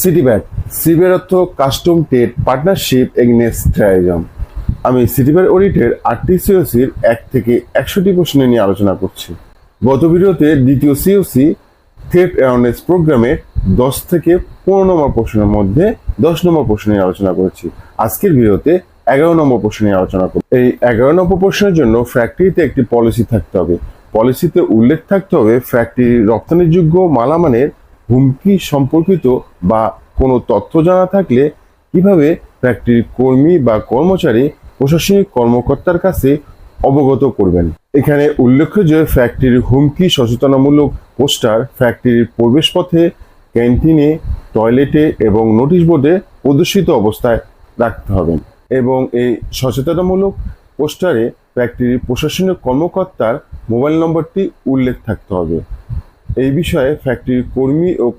সিটিব্যাট CBR অর্থ custom trade partnership against terrorism. আমি সিটিব্যাট অডিটের 8টি সিওসির 1 থেকে 100টি প্রশ্ন নিয়ে আলোচনা করছি। গত ভিডিওতে দ্বিতীয় সিওসি থ্রেট অ্যাওয়ারনেস প্রোগ্রামের 10 থেকে 15 নম্বর প্রশ্নের মধ্যে 10 নম্বর প্রশ্ন নিয়ে আলোচনা করেছি। আজকের ভিডিওতে 11 নম্বর প্রশ্ন নিয়ে আলোচনা করব। এই 11 নম্বর প্রশ্নের জন্য ফ্যাক্টরিতে একটি পলিসি থাকতে হবে। পলিসিতে উল্লেখ থাকতে হবে ফ্যাক্টরির রপ্তানিযোগ্য মালামালের হুমকি সম্পর্কিত বা কোনো তথ্য জানা থাকলে কিভাবে ফ্যাক্টরির কর্মী বা কর্মচারী প্রশাসনিক কর্মকর্তার কাছে অবগত করবেন। এখানে উল্লেখ্য যে ফ্যাক্টরির হুমকি সচেতনামূলক পোস্টার ফ্যাক্টরির প্রবেশপথে, ক্যান্টিনে, টয়লেটে এবং নোটিশ বোর্ডে প্রদর্শিত অবস্থায় রাখতে হবে এবং এই সচেতনামূলক পোস্টারে ফ্যাক্টরির প্রশাসনিক কর্মকর্তার মোবাইল নম্বরটি উল্লেখ থাকতে হবে। এই বিষয়ে ফ্যাক্টরির কর্মী ও